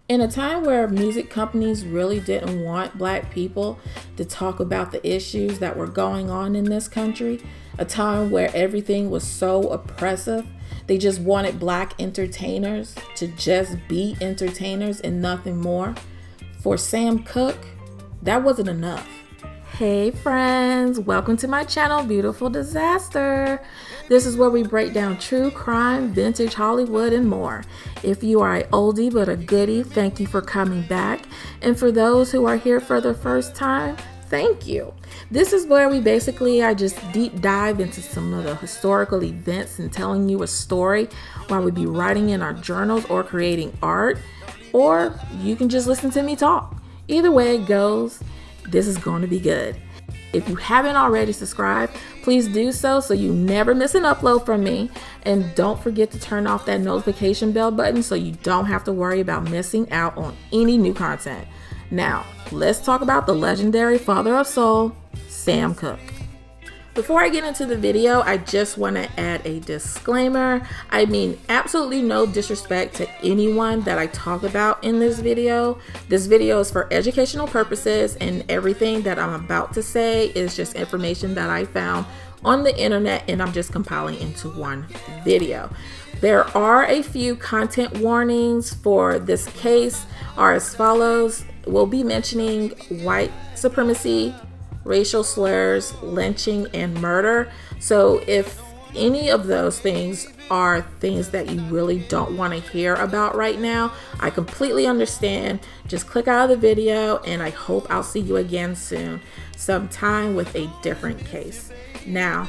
In a time where music companies really didn't want black people to talk about the issues that were going on in this country, a time where everything was so oppressive, they just wanted black entertainers to just be entertainers and nothing more. For Sam Cooke, that wasn't enough. Hey friends, welcome to my channel, Beautiful Disaster. This is where we break down true crime, vintage Hollywood, and more. If you are an oldie but a goodie, thank you for coming back. And for those who are here for the first time, thank you. This is where I just deep dive into some of the historical events and telling you a story while we be writing in our journals or creating art, or you can just listen to me talk. Either way it goes, this is going to be good. If you haven't already subscribed, please do so you never miss an upload from me. And don't forget to turn off that notification bell button so you don't have to worry about missing out on any new content. Now, let's talk about the legendary father of soul, Sam Cooke. Before I get into the video, I just want to add a disclaimer. I mean absolutely no disrespect to anyone that I talk about in this video. This video is for educational purposes, and everything that I'm about to say is just information that I found on the internet and I'm just compiling into one video. There are a few content warnings for this case are as follows. We'll be mentioning white supremacy, racial slurs, lynching, and murder. So if any of those things are things that you really don't want to hear about right now, I completely understand. Just click out of the video, and I hope I'll see you again soon, sometime with a different case. Now,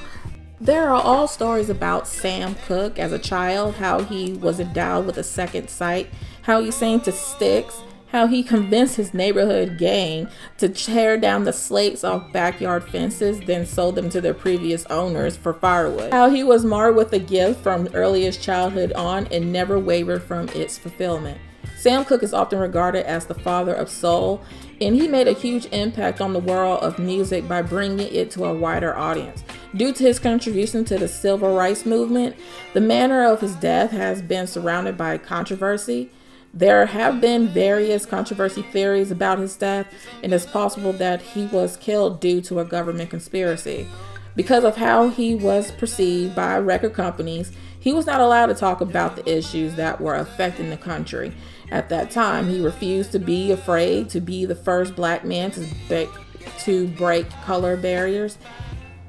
there are all stories about Sam Cooke as a child, how he was endowed with a second sight, how he sang to Styx, how he convinced his neighborhood gang to tear down the slates off backyard fences, then sold them to their previous owners for firewood. How he was marred with a gift from earliest childhood on and never wavered from its fulfillment. Sam Cooke is often regarded as the father of soul, and he made a huge impact on the world of music by bringing it to a wider audience. Due to his contribution to the civil rights movement, the manner of his death has been surrounded by controversy. There have been various controversy theories about his death, and it's possible that he was killed due to a government conspiracy. Because of how he was perceived by record companies, he was not allowed to talk about the issues that were affecting the country. At that time, he refused to be afraid to be the first black man to break color barriers.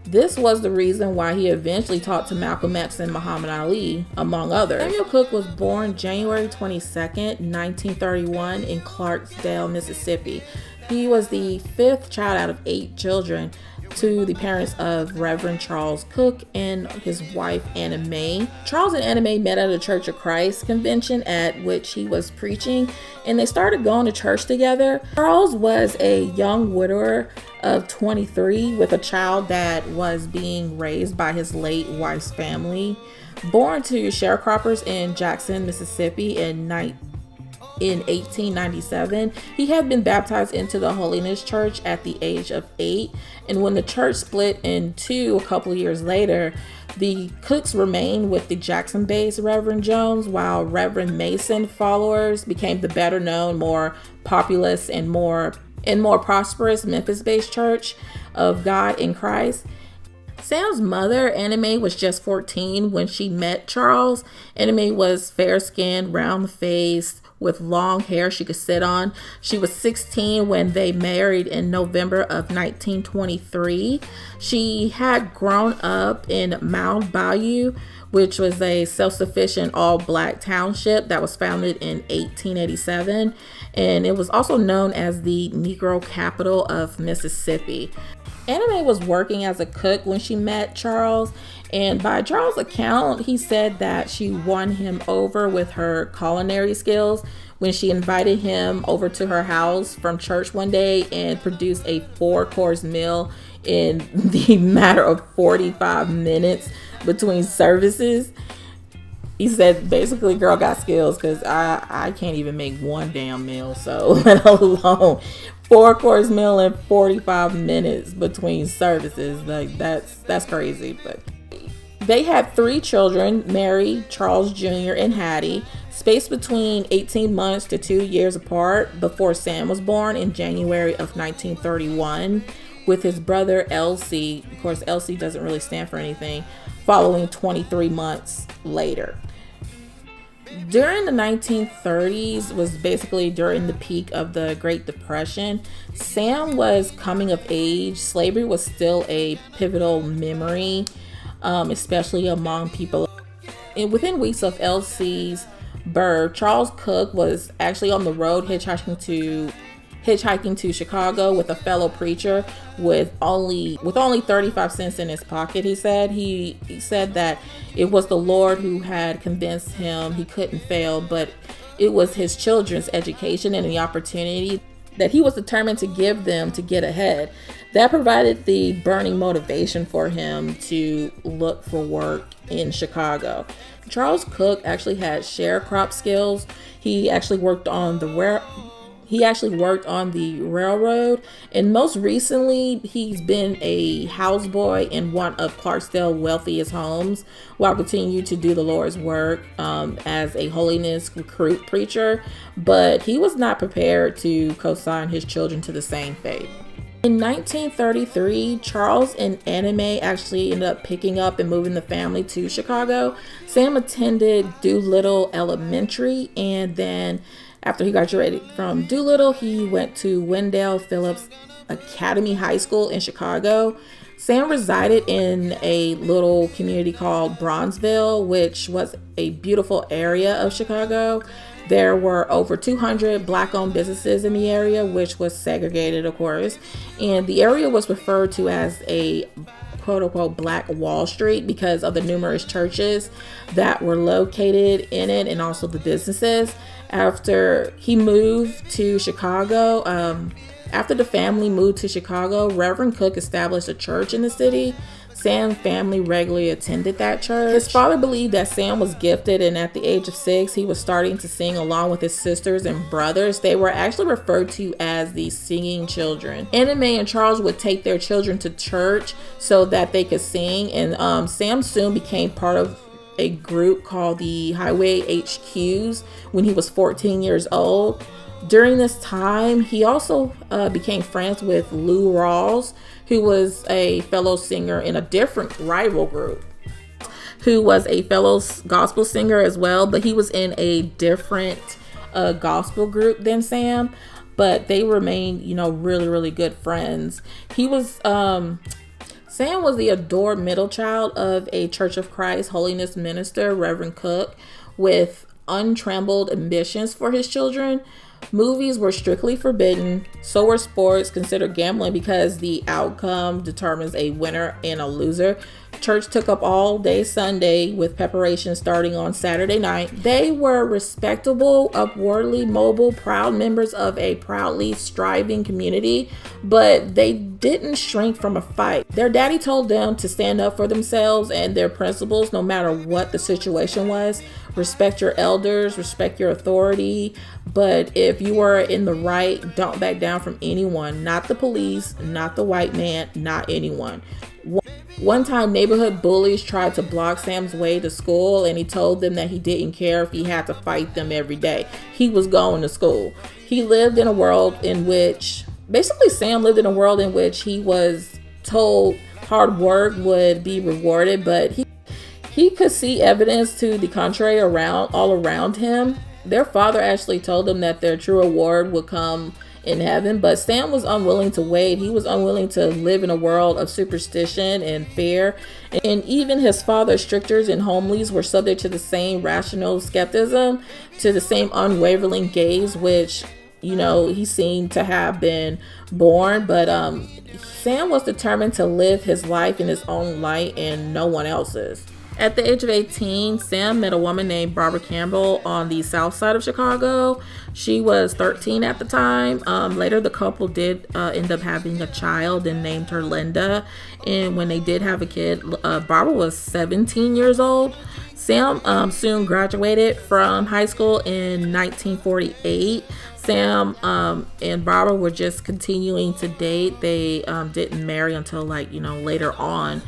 This was the reason why he eventually talked to Malcolm X and Muhammad Ali, among others. Samuel Cooke was born January 22nd, 1931 in Clarksdale, Mississippi. He was the fifth child out of 8 children to the parents of Reverend Charles Cooke and his wife Anna Mae. Charles and Anna Mae met at a Church of Christ convention at which he was preaching, and they started going to church together. Charles was a young widower of 23 with a child that was being raised by his late wife's family. Born to sharecroppers in Jackson, Mississippi in 1897, he had been baptized into the Holiness Church at the age of 8, and when the church split in two a couple of years later, the Cookes remained with the Jackson-based Reverend Jones, while Reverend Mason followers became the better known, more populous, and more prosperous Memphis-based Church of God in Christ. Sam's mother, Anna Mae, was just 14 when she met Charles. Anna Mae was fair-skinned, round-faced, with long hair she could sit on. She was 16 when they married in November of 1923. She had grown up in Mound Bayou, which was a self-sufficient all-black township that was founded in 1887, and it was also known as the Negro capital of Mississippi. Anna Mae was working as a cook when she met Charles, and by Charles' account, he said that she won him over with her culinary skills when she invited him over to her house from church one day and produced a 4-course meal in the matter of 45 minutes between services. He said, basically, girl got skills because I can't even make one damn meal, so let alone 4-course meal in 45 minutes between services. Like that's crazy. But they had 3 children: Mary, Charles Jr., and Hattie. spaced between 18 months to 2 years apart before Sam was born in January of 1931, with his brother Elsie. Of course, Elsie doesn't really stand for anything, following 23 months later. During the 1930s was basically during the peak of the Great Depression. Sam was coming of age. Slavery was still a pivotal memory, especially among people. And within weeks of Elsie's birth, Charles Cooke was actually on the road hitchhiking to Chicago with a fellow preacher with only 35 cents in his pocket. He said that it was the Lord who had convinced him he couldn't fail, but it was his children's education and the opportunity that he was determined to give them to get ahead. That provided the burning motivation for him to look for work in Chicago. Charles Cooke actually had sharecrop skills. He actually worked on the railroad, and most recently he's been a houseboy in one of Clarksdale's wealthiest homes, while continuing to do the Lord's work as a holiness recruit preacher. But he was not prepared to co-sign his children to the same faith. In 1933, Charles and Anime actually ended up picking up and moving the family to Chicago. Sam attended Doolittle Elementary, and then after he graduated from Doolittle, he went to Wendell Phillips Academy High School in Chicago. Sam resided in a little community called Bronzeville, which was a beautiful area of Chicago. There were over 200 Black-owned businesses in the area, which was segregated, of course. And the area was referred to as a quote-unquote Black Wall Street because of the numerous churches that were located in it, and also the businesses. After he moved to Chicago, after the family moved to Chicago, Reverend Cooke established a church in the city. Sam's family regularly attended that church. His father believed that Sam was gifted, and at the age of 6, he was starting to sing along with his sisters and brothers. They were actually referred to as the singing children. Anime and Charles would take their children to church so that they could sing, and Sam soon became part of a group called the Highway HQs when he was 14 years old. During this time, he also became friends with Lou Rawls, who was a fellow singer in a different rival group, who was a fellow gospel singer as well, but he was in a different gospel group than Sam, but they remained, really, really good friends. Sam was the adored middle child of a Church of Christ holiness minister, Reverend Cooke, with untrammeled ambitions for his children. Movies were strictly forbidden. So were sports, considered gambling because the outcome determines a winner and a loser. Church took up all day Sunday with preparation starting on Saturday night. They were respectable, upwardly mobile, proud members of a proudly striving community, but they didn't shrink from a fight. Their daddy told them to stand up for themselves and their principles no matter what the situation was. Respect your elders, respect your authority, but if you are in the right, don't back down from anyone, not the police, not the white man, not anyone. One time, neighborhood bullies tried to block Sam's way to school, and he told them that he didn't care if he had to fight them every day. He was going to school. He lived in a world in which, Sam lived in a world in which he was told hard work would be rewarded, but he could see evidence to the contrary all around him. Their father actually told them that their true reward would come in heaven, but Sam was unwilling to wait. He was unwilling to live in a world of superstition and fear, and even his father's stricters and homilies were subject to the same rational skepticism, to the same unwavering gaze, which he seemed to have been born. But Sam was determined to live his life in his own light and no one else's. At the age of 18, Sam met a woman named Barbara Campbell on the south side of Chicago. She was 13 at the time. Later, the couple did end up having a child and named her Linda. And when they did have a kid, Barbara was 17 years old. Sam soon graduated from high school in 1948. Sam and Barbara were just continuing to date. They didn't marry until later on.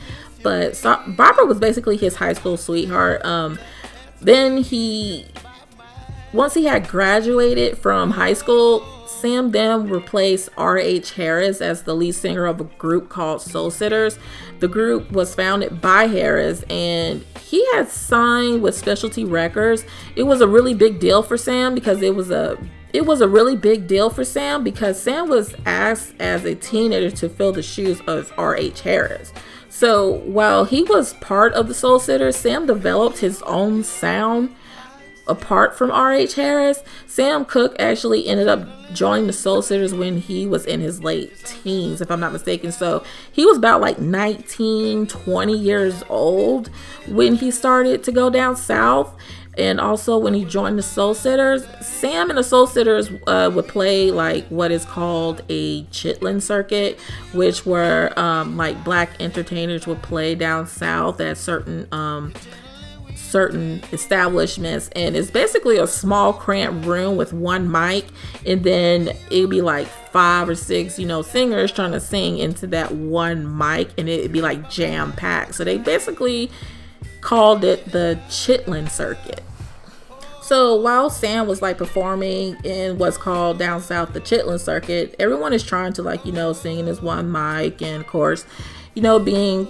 But Barbara was basically his high school sweetheart. Then he Once he had graduated from high school, Sam then replaced R.H. Harris as the lead singer of a group called Soul Sitters. The group was founded by Harris, and he had signed with Specialty Records. It was a really big deal for Sam because it was a really big deal for Sam because Sam was asked as a teenager to fill the shoes of R.H. Harris. So while he was part of the Soul Sitters, Sam developed his own sound apart from R.H. Harris. Sam Cooke actually ended up joining the Soul Sitters when he was in his late teens, if I'm not mistaken. So he was about like 19, 20 years old when he started to go down south. And also when he joined the Soul Sitters, Sam and the Soul Sitters would play like what is called a chitlin circuit, which were like black entertainers would play down south at certain establishments, and it's basically a small cramped room with one mic, and then it'd be like 5 or 6 singers trying to sing into that one mic, and it'd be like jam packed. So they basically called it the chitlin circuit. So while Sam was like performing in what's called down south the chitlin circuit, everyone is trying to sing in this one mic, and of course being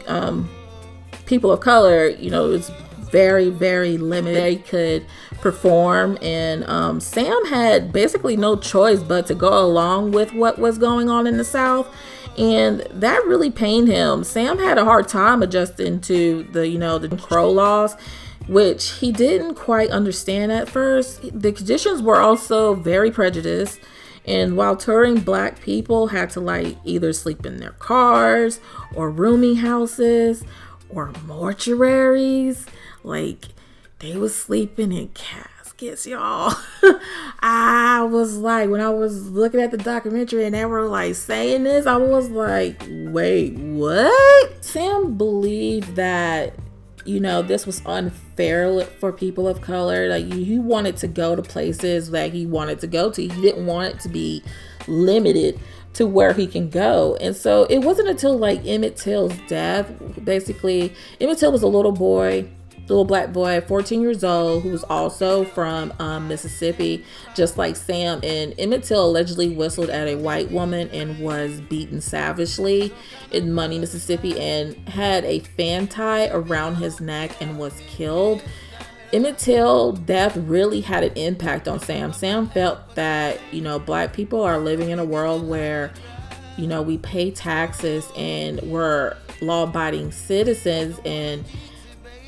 people of color, it's very, very limited they could perform, and Sam had basically no choice but to go along with what was going on in the South, and that really pained him. Sam had a hard time adjusting to the Crow laws, which he didn't quite understand at first. The conditions were also very prejudiced, and while touring, black people had to either sleep in their cars or rooming houses or mortuaries. They was sleeping in caskets, y'all. I was when I was looking at the documentary and they were saying this, I was wait, what? Sam believed that this was unfair for people of color. He wanted to go to places that he wanted to go to. He didn't want it to be limited to where he can go. And so it wasn't until Emmett Till's death. Basically, Emmett Till was a little black boy, 14 years old, who was also from Mississippi, just like Sam. And Emmett Till allegedly whistled at a white woman and was beaten savagely in Money, Mississippi, and had a fan tie around his neck and was killed. Emmett Till's death really had an impact on Sam. Sam felt that, black people are living in a world where, we pay taxes and we're law-abiding citizens, and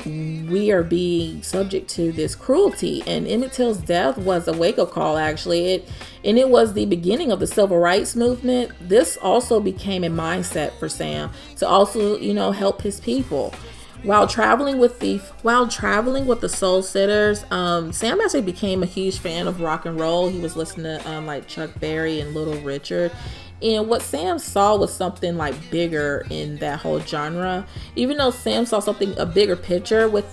we are being subject to this cruelty. And Emmett Till's death was a wake-up call, actually. It was the beginning of the civil rights movement. This also became a mindset for Sam to also, help his people. While traveling with the Soul Sitters, Sam actually became a huge fan of rock and roll. He was listening to Chuck Berry and Little Richard. And what Sam saw was something bigger in that whole genre. Even though Sam saw a bigger picture with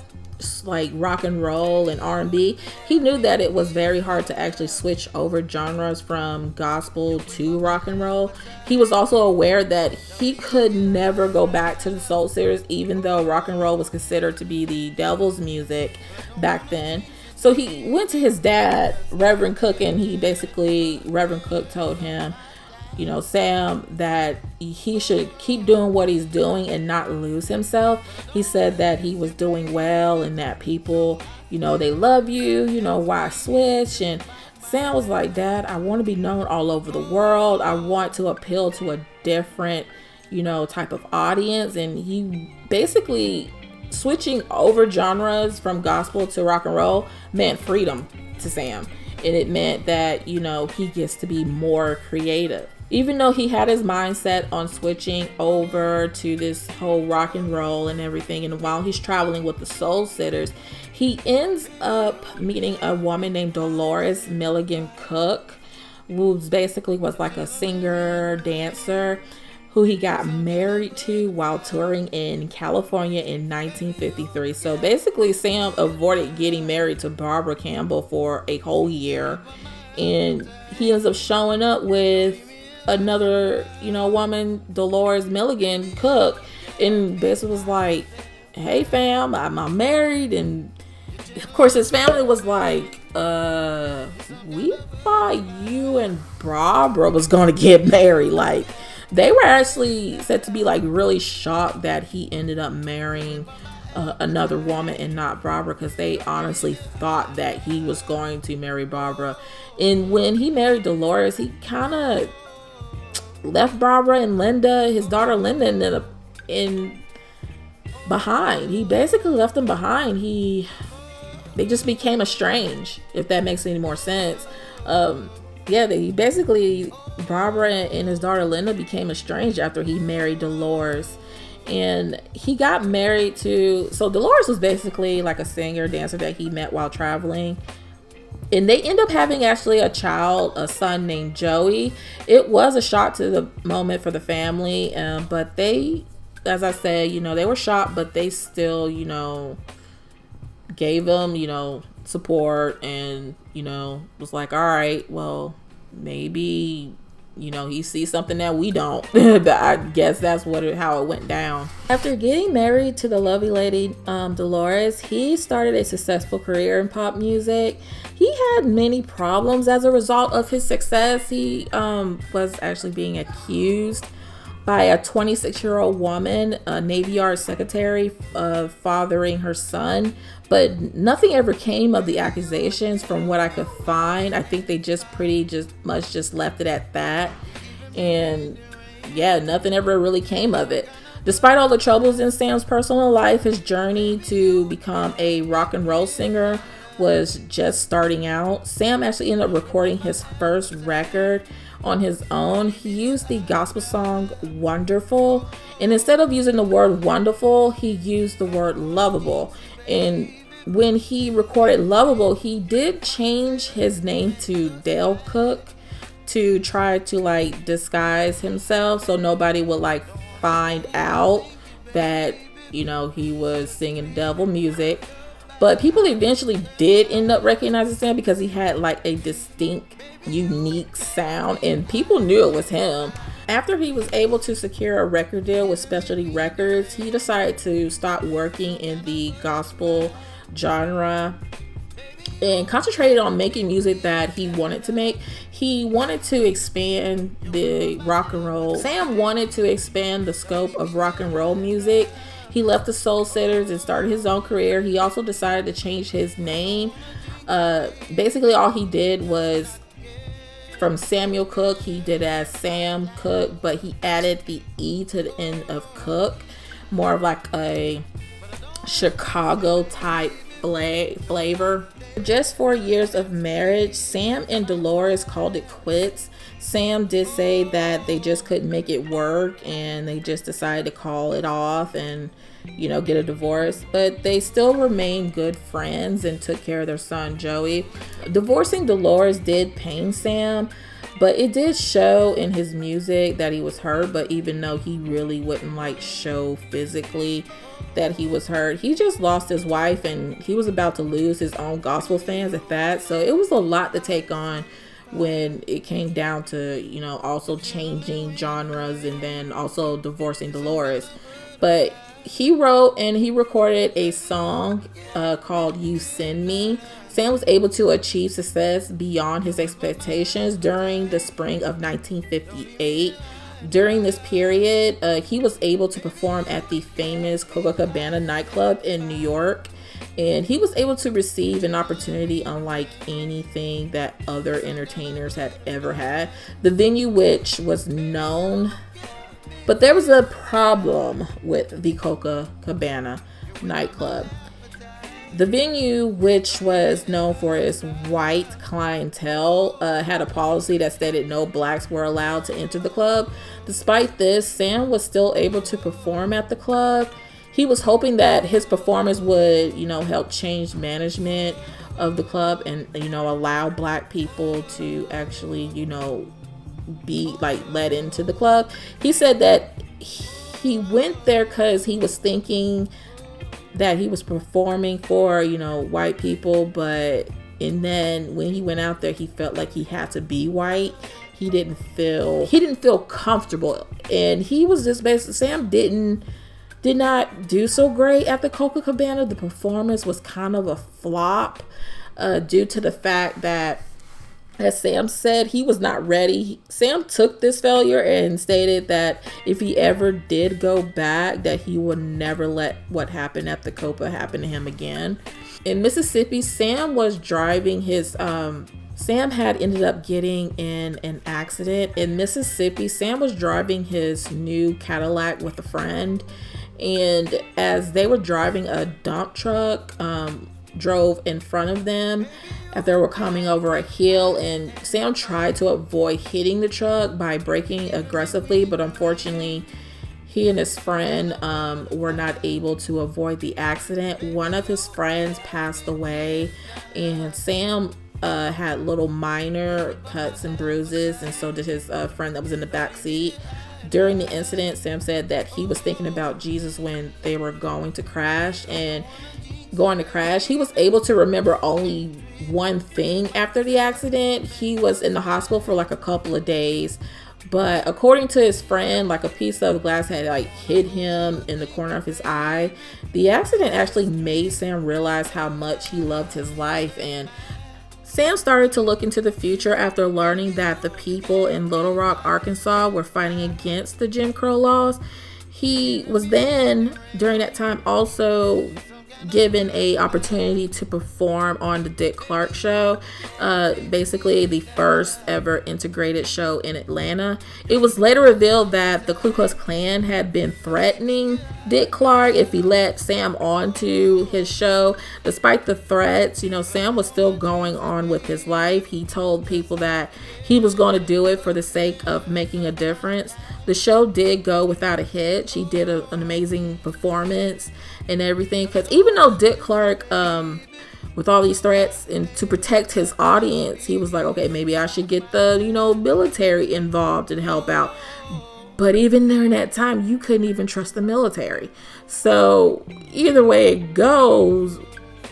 rock and roll and R&B, he knew that it was very hard to actually switch over genres from gospel to rock and roll. He was also aware that he could never go back to the Soul Sitters, even though rock and roll was considered to be the devil's music back then. So he went to his dad, Reverend Cooke, and Reverend Cooke told him, Sam, that he should keep doing what he's doing and not lose himself. He said that he was doing well and that people, they love you, why switch? And Sam was like, Dad, I want to be known all over the world. I want to appeal to a different, type of audience. And he basically switching over genres from gospel to rock and roll meant freedom to Sam. And it meant that, he gets to be more creative. Even though he had his mindset on switching over to this whole rock and roll and everything, and while he's traveling with the Soul Sitters, he ends up meeting a woman named Dolores Milligan Cooke, who basically was a singer, dancer, who he got married to while touring in California in 1953. So basically, Sam avoided getting married to Barbara Campbell for a whole year, and he ends up showing up with another woman, Dolores Milligan Cooke, and basically was like, hey fam, I'm married. And Of course, his family was like, we thought you and Barbara was going to get married. Like, they were actually said to be like really shocked that he ended up marrying another woman and not Barbara, because they honestly thought that he was going to marry Barbara. And when he married Dolores, he kind of left Barbara and Linda, his daughter Linda, in behind. He basically left them behind. They just became estranged, if that makes any more sense. They basically, Barbara and his daughter Linda became estranged after he married Dolores. And he got married to, so Dolores was basically like a singer, dancer that he met while traveling. And they end up having actually a son named Joey. It was a shock to the moment for the family, but they, as I said, they were shocked, but they still, gave him, support, and, was like, all right, well, maybe, he sees something that we don't. I guess that's how it went down. After getting married to the lovely lady Dolores, he started a successful career in pop music. He had many problems as a result of his success. He was actually being accused by a 26-year-old woman, a Navy Yard secretary, of fathering her son, but nothing ever came of the accusations from what I could find. I think they just left it at that. And yeah, nothing ever really came of it. Despite all the troubles in Sam's personal life, his journey to become a rock and roll singer was just starting out. Sam actually ended up recording his first record on his own. He used the gospel song Wonderful, and instead of using the word wonderful, he used the word lovable. And when he recorded Lovable, he did change his name to Dale Cooke to try to disguise himself so nobody would find out that he was singing devil music. But people eventually did end up recognizing Sam because he had a distinct, unique sound, and people knew it was him. After he was able to secure a record deal with Specialty Records, he decided to stop working in the gospel genre and concentrated on making music that he wanted to make. He wanted to expand the rock and roll. Sam wanted to expand the scope of rock and roll music. He left the Soul Sitters and started his own career. He also decided to change his name. Basically, all he did was, from Samuel Cooke, he did as Sam Cooke, but he added the E to the end of Cooke, more of a Chicago type flavor. Just 4 years of marriage, Sam and Dolores called it quits. Sam did say that they just couldn't make it work and they just decided to call it off and get a divorce, but they still remained good friends and took care of their son Joey. Divorcing Dolores did pain Sam, but it did show in his music that he was hurt. But even though he really wouldn't show physically that he was hurt, he just lost his wife and he was about to lose his own gospel fans at that. So it was a lot to take on when it came down to also changing genres and then also divorcing Dolores. But he wrote and he recorded a song called You Send Me. Sam was able to achieve success beyond his expectations during the spring of 1958. During this period, he was able to perform at the famous Cooke nightclub in New York, and he was able to receive an opportunity unlike anything that other entertainers had ever had. The venue, which was known, but there was a problem with the Cooke nightclub. The venue, which was known for its white clientele, had a policy that stated no blacks were allowed to enter the club. Despite this, Sam was still able to perform at the club. He was hoping that his performance would, help change management of the club and, allow black people to actually, be let into the club. He said that he went there because he was thinking that he was performing for white people, and then when he went out there, he felt like he had to be white. He didn't feel comfortable, and he was just basically, Sam didn't did not do so great at the Copacabana. The performance was kind of a flop due to the fact that, as Sam said, he was not ready. Sam took this failure and stated that if he ever did go back, that he would never let what happened at the Copa happen to him again. In Mississippi, Sam was driving his Sam had ended up getting in an accident in Mississippi. Sam was driving his new Cadillac with a friend, and as they were driving, a dump truck drove in front of them as they were coming over a hill, and Sam tried to avoid hitting the truck by braking aggressively, but unfortunately he and his friend were not able to avoid the accident. One of his friends passed away, and Sam had little minor cuts and bruises, and so did his friend that was in the back seat. During the incident, Sam said that he was thinking about Jesus when they were going to crash, he was able to remember only one thing after the accident. He was in the hospital for like a couple of days, but according to his friend, like a piece of glass had like hit him in the corner of his eye. The accident actually made Sam realize how much he loved his life, and Sam started to look into the future after learning that the people in Little Rock, Arkansas were fighting against the Jim Crow laws. He was then, during that time, also given a opportunity to perform on the Dick Clark show, basically the first ever integrated show in Atlanta. It was later revealed that the Ku Klux Klan had been threatening Dick Clark if he let Sam onto his show. Despite the threats, Sam was still going on with his life. He told people that he was going to do it for the sake of making a difference. The show did go without a hitch. He did an amazing performance and everything, because even though Dick Clark, with all these threats and to protect his audience, he was like, okay, maybe I should get the military involved and help out. But even during that time, you couldn't even trust the military. So either way it goes,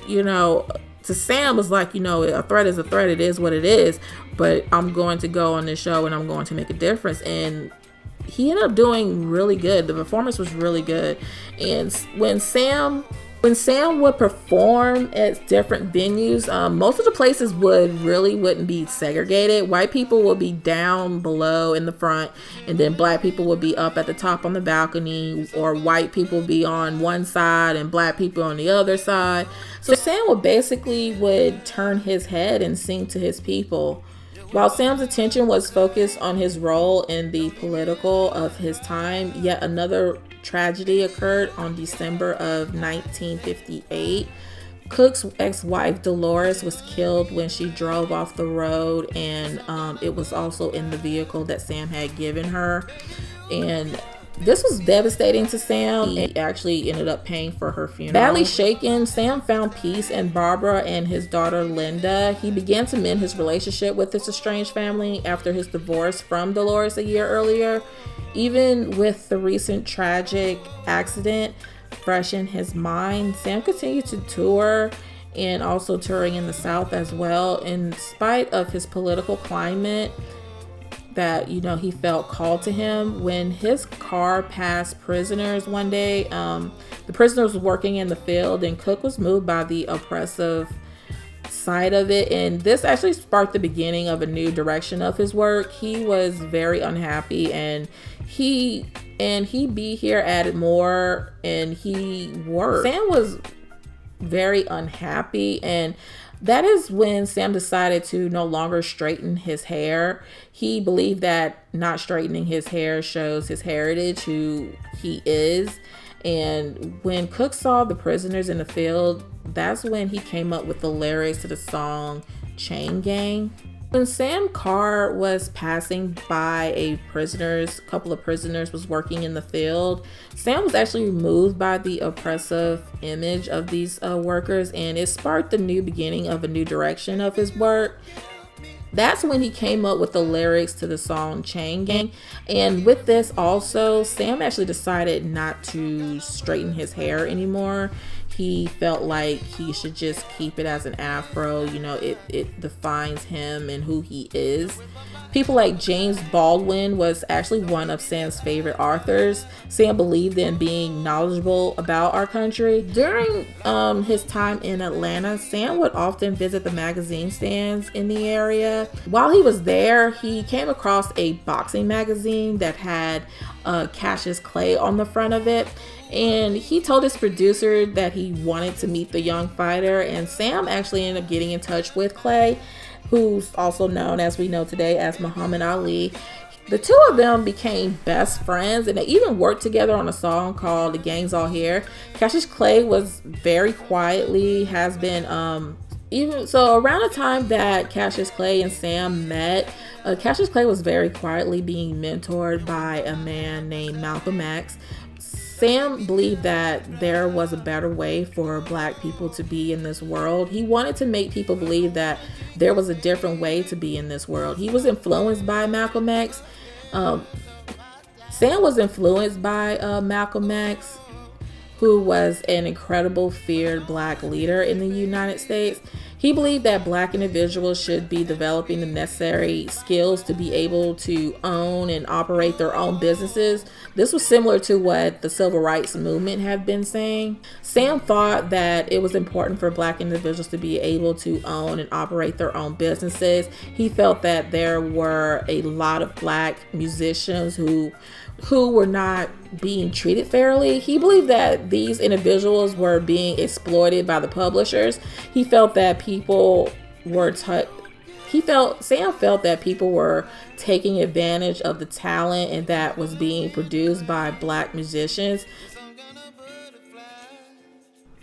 to Sam was like, a threat is a threat. It is what it is. But I'm going to go on this show and I'm going to make a difference. And he ended up doing really good. The performance was really good. And when Sam would perform at different venues, most of the places wouldn't be segregated. White people would be down below in the front, and then black people would be up at the top on the balcony, or white people be on one side and black people on the other side. So Sam would turn his head and sing to his people. While Sam's attention was focused on his role in the political of his time, yet another tragedy occurred on December of 1958. Cooke's ex-wife Dolores was killed when she drove off the road, and it was also in the vehicle that Sam had given her. And this was devastating to Sam. He actually ended up paying for her funeral. Badly shaken, Sam found peace in Barbara and his daughter Linda. He began to mend his relationship with his estranged family after his divorce from Dolores a year earlier. Even with the recent tragic accident fresh in his mind, Sam continued to tour, and also touring in the South as well. In spite of his political climate that he felt called to him, when his car passed prisoners one day, the prisoners were working in the field, and Cooke was moved by the oppressive side of it, and this actually sparked the beginning of a new direction of his work. He was very unhappy, and he Be Here added more, and he worked. Sam was very unhappy, and that is when Sam decided to no longer straighten his hair. He believed that not straightening his hair shows his heritage, who he is. And when Cooke saw the prisoners in the field, that's when he came up with the lyrics to the song Chain Gang. When Sam Carr was passing by a couple of prisoners was working in the field, Sam was actually moved by the oppressive image of these workers, and it sparked the new beginning of a new direction of his work. That's when he came up with the lyrics to the song Chain Gang. And with this also, Sam actually decided not to straighten his hair anymore. he felt like he should just keep it as an afro. You know, it defines him and who he is. People like James Baldwin was actually one of Sam's favorite authors. Sam believed in being knowledgeable about our country. During his time in Atlanta, Sam would often visit the magazine stands in the area. While he was there, he came across a boxing magazine that had Cassius Clay on the front of it. And he told his producer that he wanted to meet the young fighter. And Sam actually ended up getting in touch with Clay, who's also known, as we know today, as Muhammad Ali. The two of them became best friends, and they even worked together on a song called The Gang's All Here. Cassius Clay was very quietly, has been, even so around the time that Cassius Clay and Sam met, Cassius Clay was very quietly being mentored by a man named Malcolm X. Sam believed that there was a better way for Black people to be in this world. He wanted to make people believe that there was a different way to be in this world. He was influenced by Malcolm X. Sam was influenced by Malcolm X, who was an incredible, feared Black leader in the United States. He believed that Black individuals should be developing the necessary skills to be able to own and operate their own businesses. This was similar to what the Civil Rights Movement had been saying. Sam thought that it was important for Black individuals to be able to own and operate their own businesses. He felt that there were a lot of Black musicians who were not being treated fairly. He believed that these individuals were being exploited by the publishers. He felt that people were Sam felt that people were taking advantage of the talent and that was being produced by Black musicians.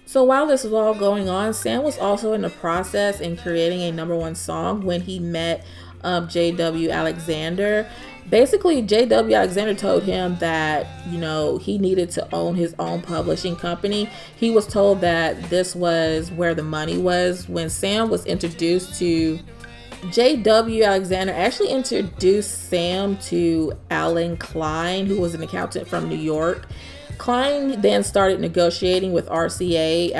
So while this was all going on, Sam was also in the process in creating a #1 song when he met J.W. Alexander. Basically, J.W. Alexander told him that, you know, he needed to own his own publishing company. He was told that this was where the money was. When Sam was introduced to J.W. Alexander, actually introduced Sam to Alan Klein, who was an accountant from New York. Klein then started negotiating with RCA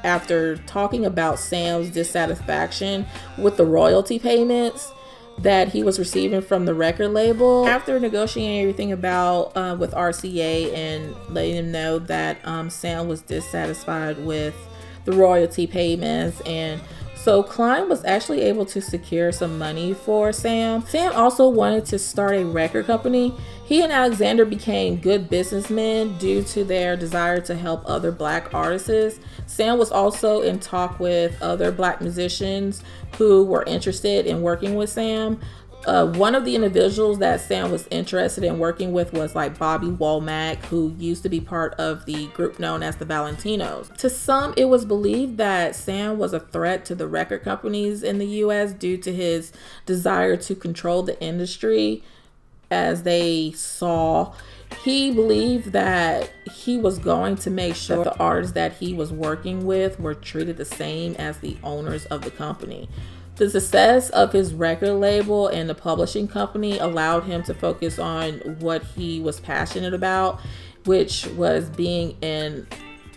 after talking about Sam's dissatisfaction with the royalty payments that he was receiving from the record label. After negotiating everything about with RCA and letting him know that Sam was dissatisfied with the royalty payments, and so Klein was actually able to secure some money for Sam. Sam also wanted to start a record company. He and Alexander became good businessmen due to their desire to help other Black artists. Sam was also in talk with other Black musicians who were interested in working with Sam. One of the individuals that Sam was interested in working with was like Bobby Womack, who used to be part of the group known as the Valentinos. To some, it was believed that Sam was a threat to the record companies in the US due to his desire to control the industry as they saw. He believed that he was going to make sure the artists that he was working with were treated the same as the owners of the company. The success of his record label and the publishing company allowed him to focus on what he was passionate about, which was being an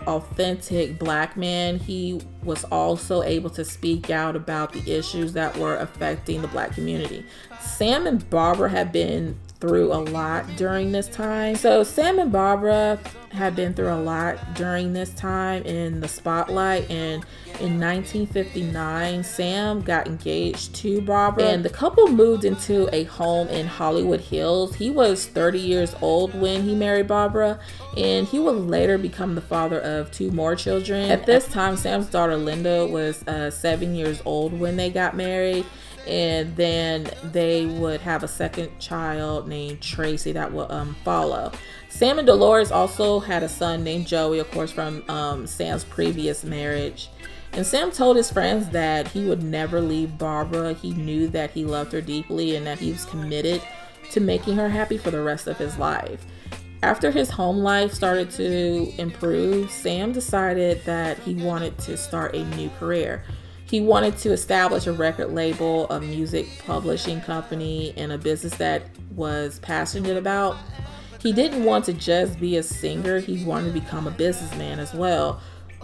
authentic Black man. He was also able to speak out about the issues that were affecting the Black community. Sam and Barbara had been through a lot during this time. So Sam and Barbara had been through a lot during this time in the spotlight, and in 1959 Sam got engaged to Barbara and the couple moved into a home in Hollywood Hills. He was 30 years old when he married Barbara, and he would later become the father of 2 more children. At this time, Sam's daughter Linda was 7 years old when they got married, and then they would have a second child named Tracy that would follow. Sam and Dolores also had a son named Joey, of course, from Sam's previous marriage. And Sam told his friends that he would never leave Barbara. He knew that he loved her deeply and that he was committed to making her happy for the rest of his life. After his home life started to improve, Sam decided that he wanted to start a new career. He wanted to establish a record label, a music publishing company, and a business that was passionate about. He didn't want to just be a singer, he wanted to become a businessman as well.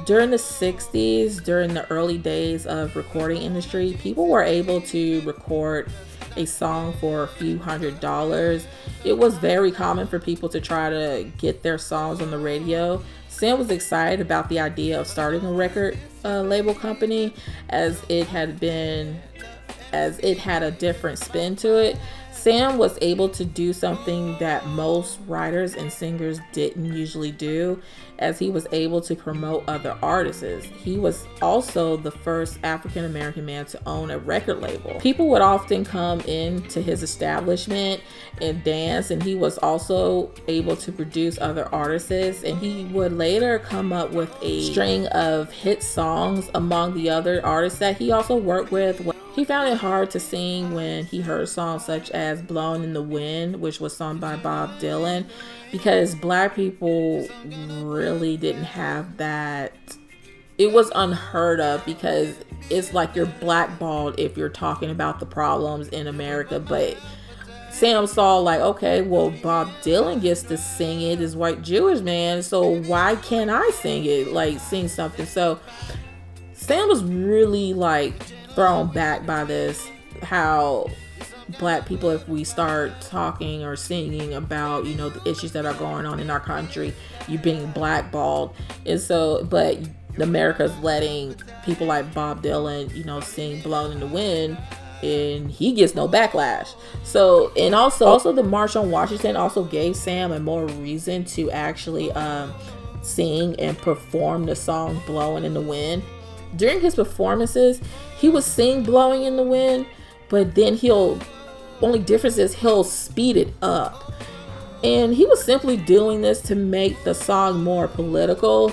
During the 60s, during the early days of recording industry, people were able to record a song for a few $100s. It was very common for people to try to get their songs on the radio. Sam was excited about the idea of starting a record label company as it had a different spin to it. Sam was able to do something that most writers and singers didn't usually do, as he was able to promote other artists. He was also the first African American man to own a record label. People would often come into his establishment and dance, and he was also able to produce other artists, and he would later come up with a string of hit songs among the other artists that he also worked with. He found it hard to sing when he heard songs such as Blowing in the Wind, which was sung by Bob Dylan, because Black people really didn't have that. It was unheard of, because it's like you're blackballed if you're talking about the problems in America. But Sam saw like, okay, well, Bob Dylan gets to sing it, this white Jewish man, so why can't I sing it, like sing something? So Sam was really like thrown back by this, how Black people, if we start talking or singing about, you know, the issues that are going on in our country, you're being blackballed. And so, but America's letting people like Bob Dylan, you know, sing Blowing in the Wind, and he gets no backlash. So, and also the March on Washington also gave Sam a more reason to actually sing and perform the song Blowing in the Wind. During his performances, he would sing Blowing in the Wind, but then only difference is he'll speed it up. And he was simply doing this to make the song more political.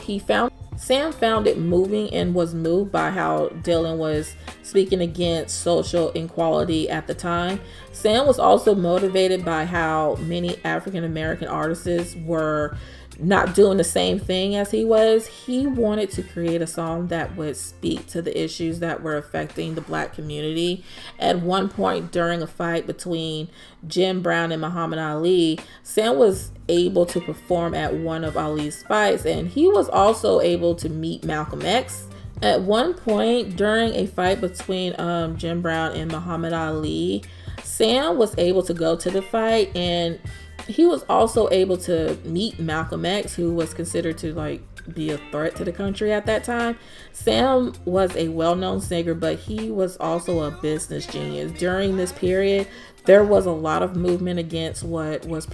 Sam found it moving and was moved by how Dylan was speaking against social inequality at the time. Sam was also motivated by how many African American artists were not doing the same thing as he was. He wanted to create a song that would speak to the issues that were affecting the Black community. At one point during a fight between Jim Brown and Muhammad Ali, Sam was able to perform at one of Ali's fights, and he was also able to meet Malcolm X. At one point during a fight between Jim Brown and Muhammad Ali, Sam was able to go to the fight, and he was also able to meet Malcolm X, who was considered to like be a threat to the country at that time. Sam was a well-known singer, but he was also a business genius. During this period, there was a lot of movement against what was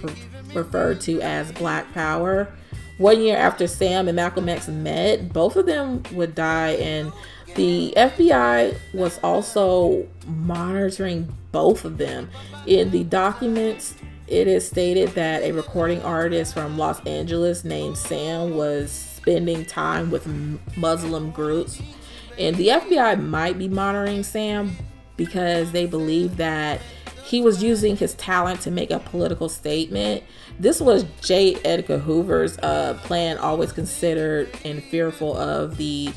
referred to as Black Power. 1 year after Sam and Malcolm X met, both of them would die, and the FBI was also monitoring both of them. In the documents, it is stated that a recording artist from Los Angeles named Sam was spending time with Muslim groups, and the FBI might be monitoring Sam because they believe that he was using his talent to make a political statement. This was J. Edgar Hoover's plan, always considered and fearful of the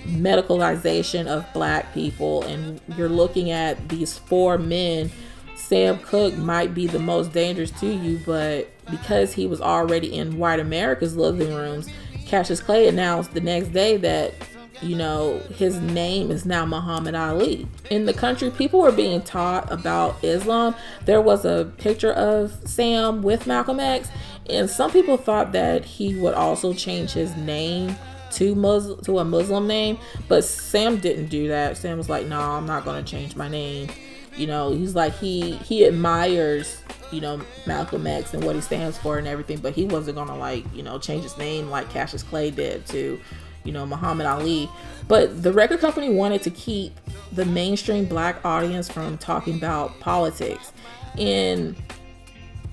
medicalization of Black people. And you're looking at these four men. Sam Cooke might be the most dangerous to you, but because he was already in white America's living rooms, Cassius Clay announced the next day that, you know, his name is now Muhammad Ali. In the country, people were being taught about Islam. There was a picture of Sam with Malcolm X, and some people thought that he would also change his name to a Muslim name, but Sam didn't do that. Sam was like, no, I'm not going to change my name. You know, he's like, he admires, you know, Malcolm X and what he stands for and everything, but he wasn't going to, like, you know, change his name like Cassius Clay did to, you know, Muhammad Ali. But the record company wanted to keep the mainstream Black audience from talking about politics. In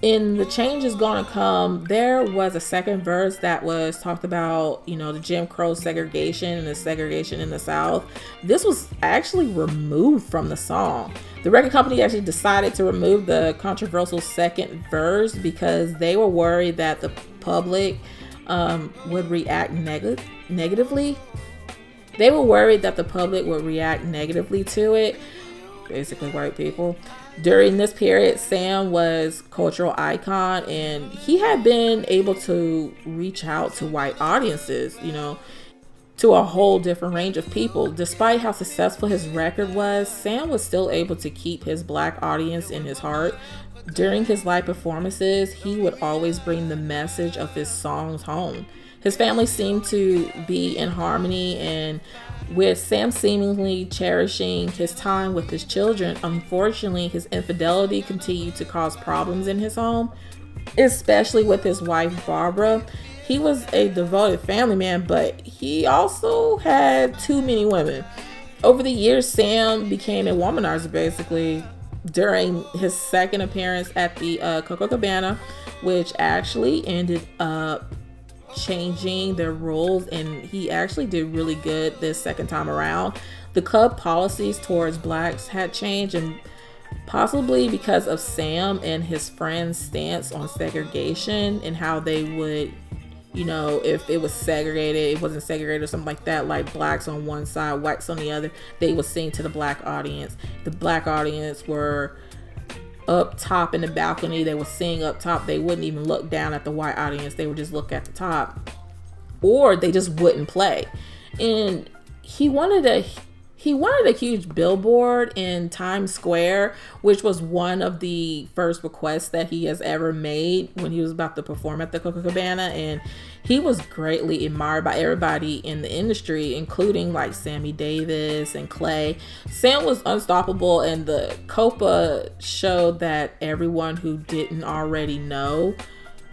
The Change Is Gonna Come, there was a second verse that was talked about, you know, the Jim Crow segregation and the segregation in the South. This was actually removed from the song. The record company actually decided to remove the controversial second verse because they were worried that the public would react negatively. They were worried that the public would react negatively to it, basically white people. During this period, Sam was cultural icon, and he had been able to reach out to white audiences, to a whole different range of people. Despite how successful his record was, Sam was still able to keep his black audience in his heart. During his live performances, he would always bring the message of his songs home. His family seemed to be in harmony, and with Sam seemingly cherishing his time with his children, unfortunately, his infidelity continued to cause problems in his home, especially with his wife, Barbara. He was a devoted family man, but he also had too many women. Over the years, Sam became a womanizer, basically. During his second appearance at the Cooke, which actually ended up changing their rules, and he actually did really good this second time around. The club policies towards blacks had changed, and possibly because of Sam and his friends' stance on segregation and how they would, if it was segregated, it wasn't segregated or something like that, like blacks on one side, whites on the other, they would sing to the black audience. The black audience were up top in the balcony. They would sing up top. They wouldn't even look down at the white audience. They would just look at the top, or they just wouldn't play. And he wanted a huge billboard in Times Square, which was one of the first requests that he has ever made when he was about to perform at the Cooke, and he was greatly admired by everybody in the industry, including like Sammy Davis and Clay. Sam was unstoppable, and the Copa showed that everyone who didn't already know.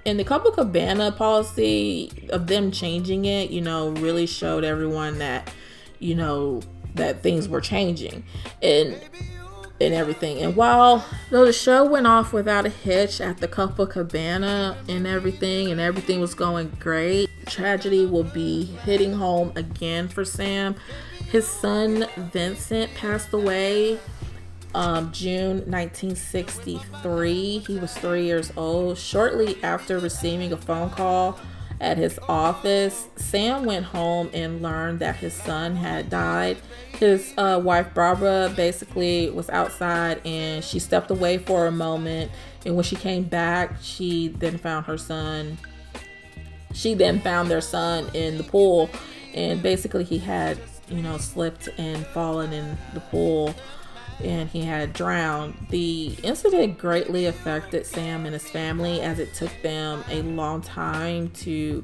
And the Copacabana policy of them changing it, really showed everyone that, that things were changing and everything. And while the show went off without a hitch at the Copacabana and everything was going great, tragedy will be hitting home again for Sam. His son Vincent passed away June 1963. He was 3 years old. Shortly after receiving a phone call at his office, Sam went home and learned that his son had died. His wife Barbara basically was outside, and she stepped away for a moment, and when she came back, she then found their son in the pool, and basically he had slipped and fallen in the pool, and he had drowned. The incident greatly affected Sam and his family, as it took them a long time to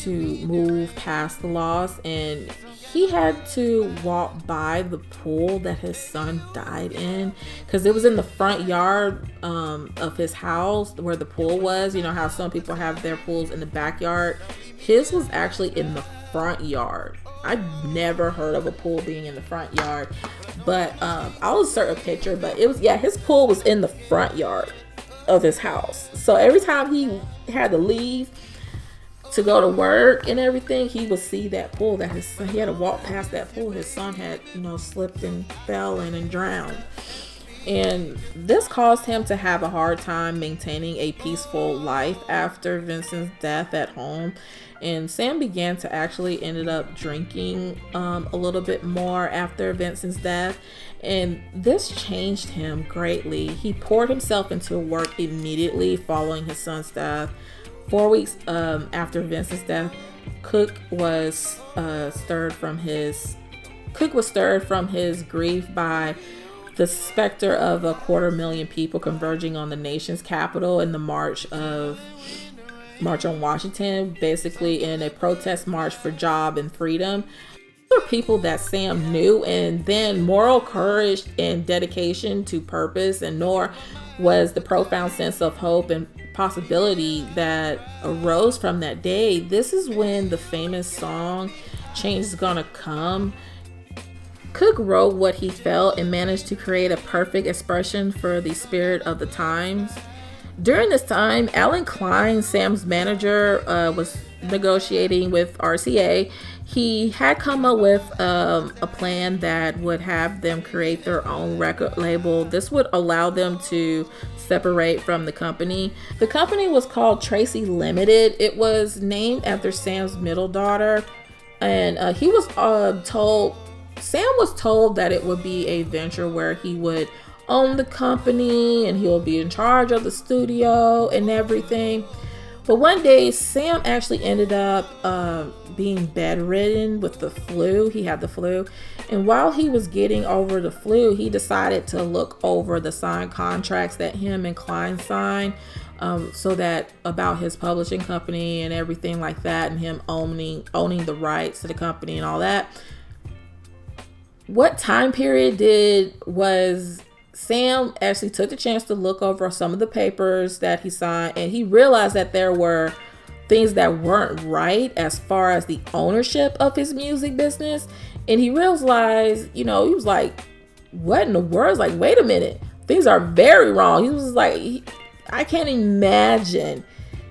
move past the loss, and he had to walk by the pool that his son died in, because it was in the front yard of his house where the pool was. How some people have their pools in the backyard. His was actually in the front yard. I've never heard of a pool being in the front yard, but I'll insert a picture, but his pool was in the front yard of his house. So every time he had to leave to go to work and everything, he would see that pool that he had to walk past that pool his son had slipped and fell in and drowned. And this caused him to have a hard time maintaining a peaceful life after Vincent's death at home. And Sam began to actually ended up drinking a little bit more after Vincent's death. And this changed him greatly. He poured himself into work immediately following his son's death. 4 weeks after Vincent's death, Cooke was stirred from his grief by the specter of 250,000 people converging on the nation's capital in the March on Washington, basically in a protest march for job and freedom. These are people that Sam knew, and then moral courage and dedication to purpose, and nor was the profound sense of hope and possibility that arose from that day. This is when the famous song "Change is Gonna Come." Cooke wrote what he felt and managed to create a perfect expression for the spirit of the times. During this time, Alan Klein, Sam's manager, was negotiating with RCA. He had come up with a plan that would have them create their own record label. This would allow them to separate from the company. The company was called Tracy Limited. It was named after Sam's middle daughter, and Sam was told that it would be a venture where he would own the company and he'll be in charge of the studio and everything. But one day, Sam actually ended up being bedridden with the flu. He had the flu. And while he was getting over the flu, he decided to look over the signed contracts that him and Klein signed, so that about his publishing company and everything like that, and him owning the rights to the company and all that. What time period was Sam actually took the chance to look over some of the papers that he signed, and he realized that there were things that weren't right as far as the ownership of his music business. And he realized, he was like, what in the world? Like, wait a minute, things are very wrong. He was like, I can't imagine,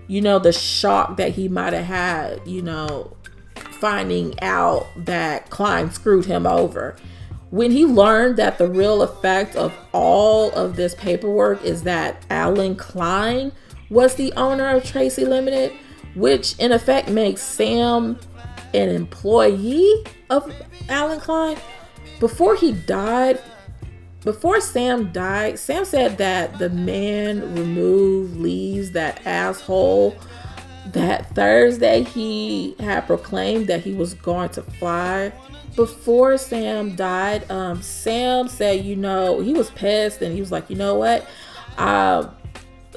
the shock that he might have had, finding out that Klein screwed him over. When he learned that the real effect of all of this paperwork is that Alan Klein was the owner of Tracy Limited, which in effect makes Sam an employee of Alan Klein. Before Sam died, Sam said that the man removed leaves that asshole. That Thursday he had proclaimed that he was going to fly. Before Sam died, Sam said, he was pissed, and he was like, you know what?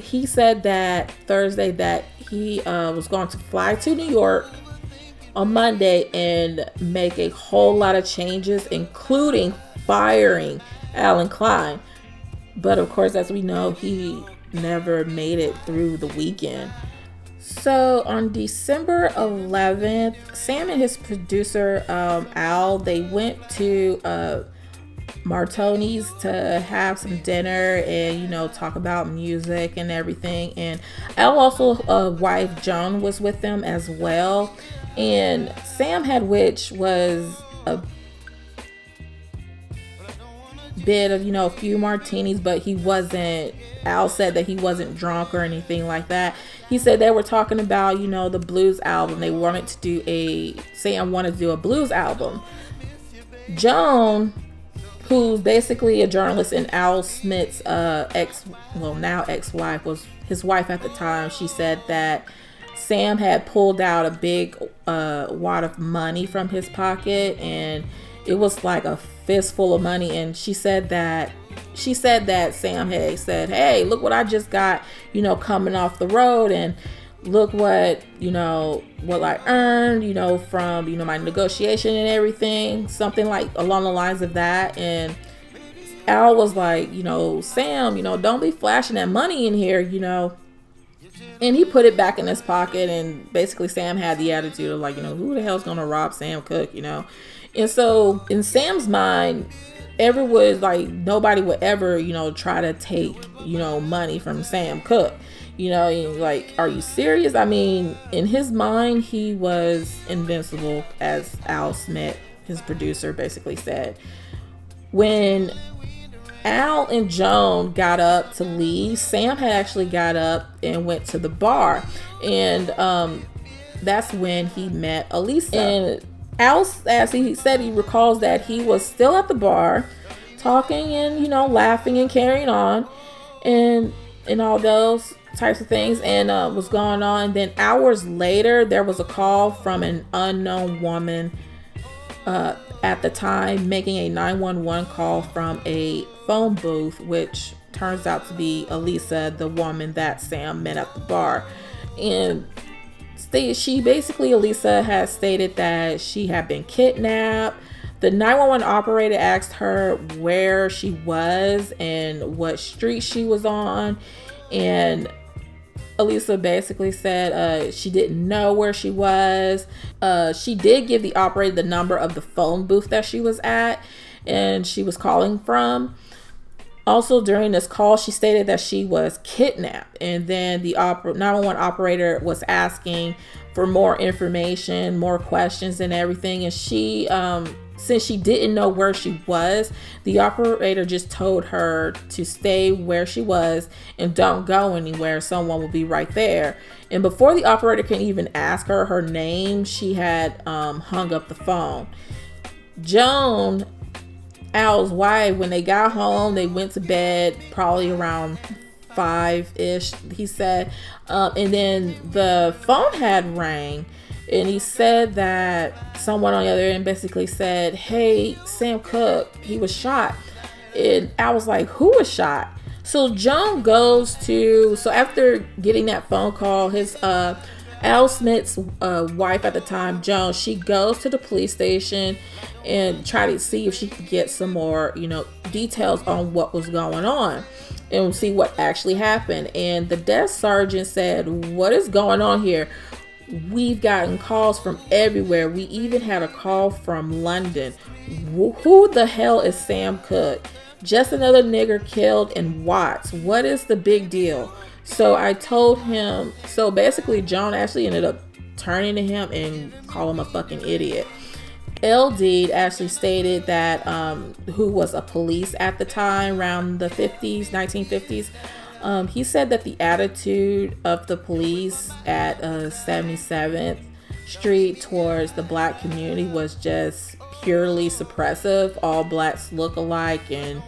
He said that Thursday that he was going to fly to New York on Monday and make a whole lot of changes, including firing Alan Klein. But of course, as we know, he never made it through the weekend. So on December 11th, Sam and his producer, Al, they went to Martoni's to have some dinner and, talk about music and everything. And Al also, wife Joan was with them as well. And Sam had, which was a bit of, a few martinis, but Al said that he wasn't drunk or anything like that. He said they were talking about, the blues album. Sam wanted to do a blues album. Joan, who's basically a journalist and Al Smith's now ex-wife, was his wife at the time. She said that Sam had pulled out a big wad of money from his pocket, and it was like a fistful of money. And she said that Sam had said, hey, look what I just got, coming off the road, and look what I earned, from, my negotiation and everything, something like along the lines of that. And Al was like, Sam, don't be flashing that money in here, and he put it back in his pocket. And basically Sam had the attitude of like, who the hell's gonna rob Sam Cooke, And so in Sam's mind, everyone, like, nobody would ever, try to take, money from Sam Cooke. Like, are you serious? I mean, in his mind, he was invincible, as Al Smith, his producer, basically said. When Al and Joan got up to leave, Sam had actually got up and went to the bar. And that's when he met Elisa. And Al, as he said, he recalls that he was still at the bar talking and, laughing and carrying on and all those types of things, and was going on. And then hours later, there was a call from an unknown woman at the time, making a 911 call from a phone booth, which turns out to be Elisa, the woman that Sam met at the bar. And Elisa has stated that she had been kidnapped. The 911 operator asked her where she was and what street she was on. And Elisa basically said she didn't know where she was. She did give the operator the number of the phone booth that she was at and she was calling from. Also, during this call, she stated that she was kidnapped. And then the 911 operator was asking for more information, more questions and everything. And she, since she didn't know where she was, the operator just told her to stay where she was and don't go anywhere. Someone will be right there. And before the operator can even ask her her name, she had hung up the phone. Joan Al's wife, when they got home, they went to bed probably around 5-ish, he said. And then the phone had rang. And he said that someone on the other end basically said, "Hey, Sam Cooke, he was shot." And I was like, "Who was shot?" So Joan goes to, so after getting that phone call, his Al Smith's wife at the time, Joan, she goes to the police station and try to see if she could get some more, details on what was going on and see what actually happened. And the desk sergeant said, "What is going on here? We've gotten calls from everywhere. We even had a call from London. Who the hell is Sam Cooke? Just another nigger killed in Watts. What is the big deal?" So I told him, so basically John actually ended up turning to him and calling him a fucking idiot. LD actually stated that, who was a police at the time around the 1950s, he said that the attitude of the police at 77th Street towards the black community was just purely suppressive. All blacks look alike and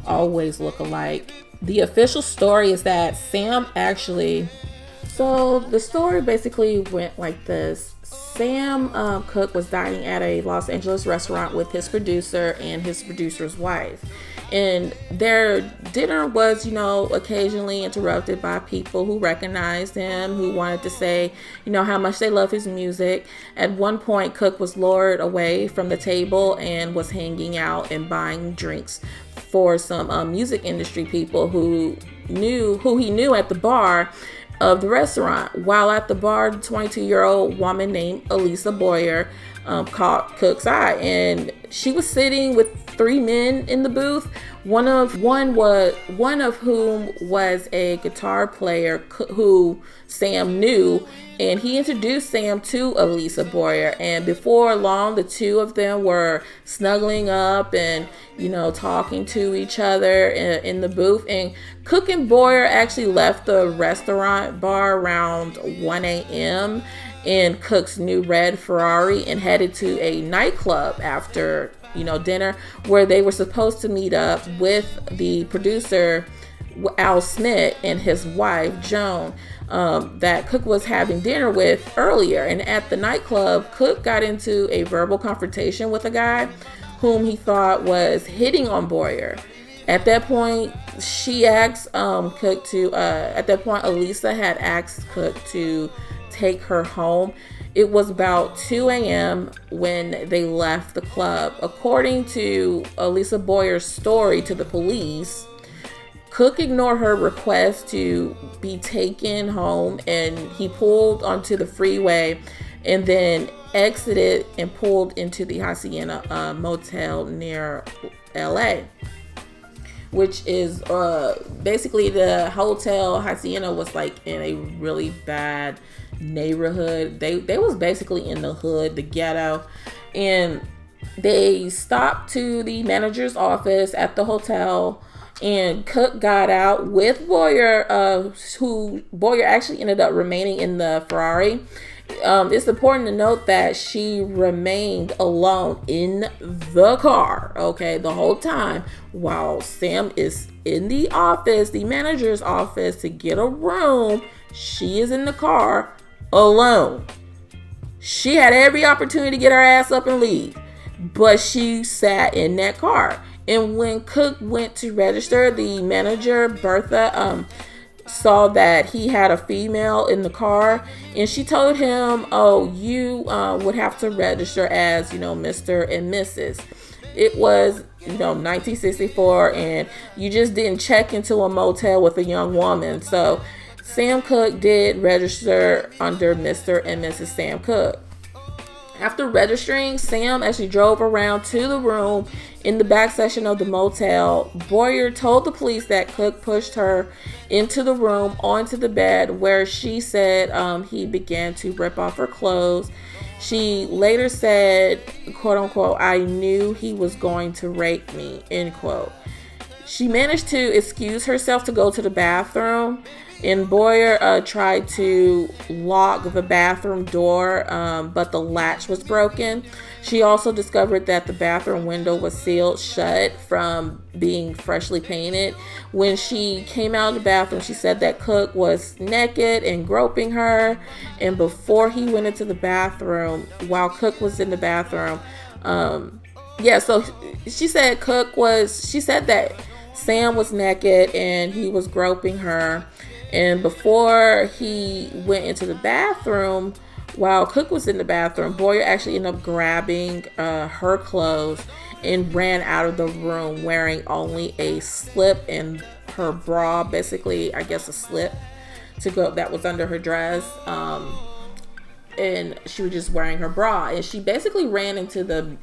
always look alike. The official story is that Sam actually, so the story basically went like this. Sam Cooke was dining at a Los Angeles restaurant with his producer and his producer's wife. And their dinner was, occasionally interrupted by people who recognized him, who wanted to say, how much they love his music. At one point, Cooke was lured away from the table and was hanging out and buying drinks for some music industry people who he knew at the bar of the restaurant. While at the bar, the 22-year-old woman named Elisa Boyer caught Cooke's eye, and she was sitting with 3 men in the booth. One of whom was a guitar player who Sam knew, and he introduced Sam to Elisa Boyer. And before long, the two of them were snuggling up and talking to each other in the booth. And Cooke and Boyer actually left the restaurant bar around 1 a.m. in Cooke's new red Ferrari and headed to a nightclub after dinner, where they were supposed to meet up with the producer Al Smith and his wife Joan, that Cooke was having dinner with earlier. And at the nightclub, Cooke got into a verbal confrontation with a guy whom he thought was hitting on Boyer. At that point, she asked Cooke to, at that point, Elisa had asked Cooke to take her home. It was about 2 a.m. when they left the club. According to Elisa Boyer's story to the police, Cooke ignored her request to be taken home, and he pulled onto the freeway and then exited and pulled into the Hacienda motel near LA, which is basically the hotel. Hacienda was like in a really bad neighborhood. They was basically in the hood, the ghetto. And they stopped to the manager's office at the hotel, and Cooke got out with Boyer, who Boyer actually ended up remaining in the Ferrari. It's important to note that she remained alone in the car, the whole time, while Sam is in the office, the manager's office, to get a room. She is in the car alone. She had every opportunity to get her ass up and leave, but she sat in that car. And when Cooke went to register, the manager, Bertha, saw that he had a female in the car, and she told him, "Oh, you would have to register as, Mr. and Mrs. It was, 1964, and you just didn't check into a motel with a young woman." So Sam Cooke did register under Mr. and Mrs. Sam Cooke. After registering, Sam actually drove around to the room in the back section of the motel. Boyer told the police that Cooke pushed her into the room onto the bed, where she said he began to rip off her clothes. She later said, quote unquote, "I knew he was going to rape me," end quote. She managed to excuse herself to go to the bathroom, and Boyer tried to lock the bathroom door, but the latch was broken. She also discovered that the bathroom window was sealed shut from being freshly painted. When she came out of the bathroom, she said that Cooke was naked and groping her. And before he went into the bathroom, while Cooke was in the bathroom, so she said she said that Sam was naked and he was groping her. And before he went into the bathroom, while Cooke was in the bathroom, Boyer actually ended up grabbing her clothes and ran out of the room wearing only a slip and her bra, basically, I guess a slip to go that was under her dress. And she was just wearing her bra. And she basically ran into the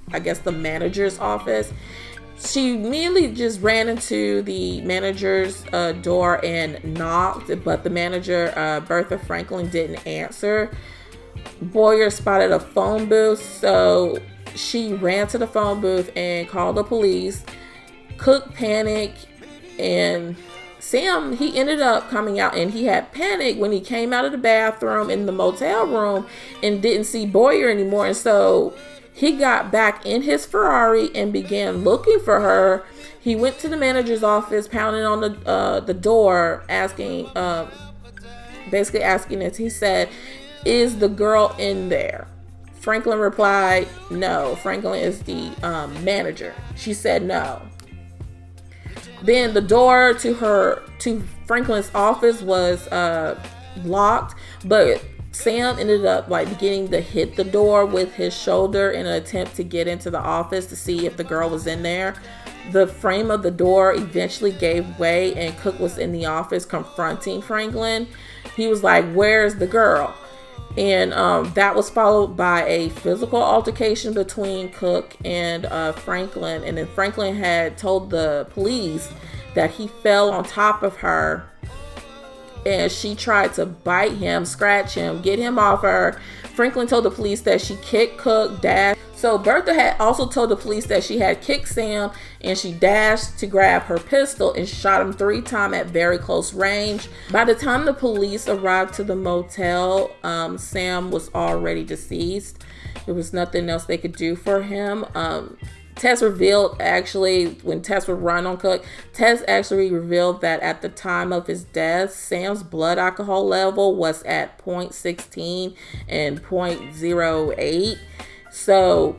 manager's office. She immediately just ran into the manager's door and knocked, but the manager, Bertha Franklin, didn't answer. Boyer spotted a phone booth, so she ran to the phone booth and called the police. Cooke panicked, and Sam, he ended up coming out, and he had panicked when he came out of the bathroom in the motel room and didn't see Boyer anymore. And so he got back in his Ferrari and began looking for her. He went to the manager's office, pounding on the door, asking, basically asking this. He said, "Is the girl in there?" Franklin replied, "No." Franklin is the manager. She said no. Then the door to Franklin's office was locked, but Sam ended up beginning to hit the door with his shoulder in an attempt to get into the office to see if the girl was in there. The frame of the door eventually gave way, and Cooke was in the office confronting Franklin. He was like, "Where's the girl?" And that was followed by a physical altercation between Cooke and Franklin. And then Franklin had told the police that he fell on top of her, and she tried to bite him, scratch him, get him off her. Franklin told the police that she kicked Cooke, dashed. So Bertha had also told the police that she had kicked Sam, and she dashed to grab her pistol and shot him 3 times at very close range. By the time the police arrived to the motel, Sam was already deceased. There was nothing else they could do for him. Tess revealed, actually, when Tess would run on Cooke, Tess actually revealed that at the time of his death, Sam's blood alcohol level was at 0.16 and 0.08. So,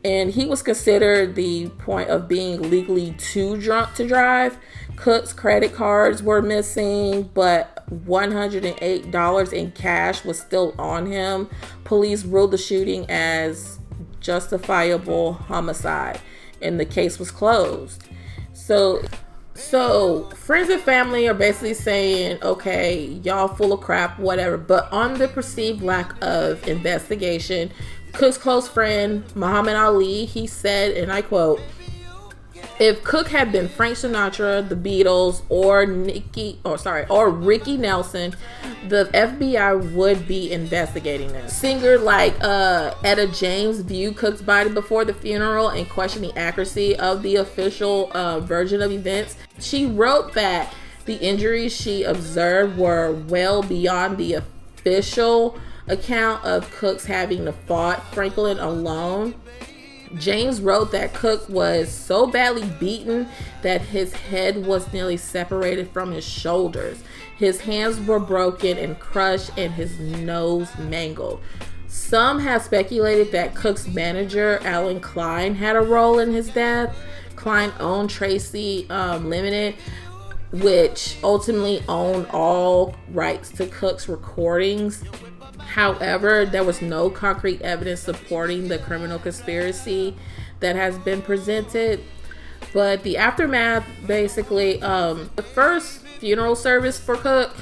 and he was considered the point of being legally too drunk to drive. Cooke's credit cards were missing, but $108 in cash was still on him. Police ruled the shooting as justifiable homicide, and the case was closed. So friends and family are basically saying, okay, y'all full of crap, whatever. But on the perceived lack of investigation, Cooke's close friend, Muhammad Ali, he said, and I quote, "If Cooke had been Frank Sinatra, the Beatles, or Ricky Nelson, the FBI would be investigating this." Singer like Etta James viewed Cooke's body before the funeral and questioned the accuracy of the official version of events. She wrote that the injuries she observed were well beyond the official account of Cooke's having to fought Franklin alone. James wrote that Cooke was so badly beaten that his head was nearly separated from his shoulders. His hands were broken and crushed, and his nose mangled. Some have speculated that Cooke's manager, Alan Klein, had a role in his death. Klein owned Tracy Limited, which ultimately owned all rights to Cooke's recordings. However, there was no concrete evidence supporting the criminal conspiracy that has been presented. But the aftermath, basically, the first funeral service for Cooke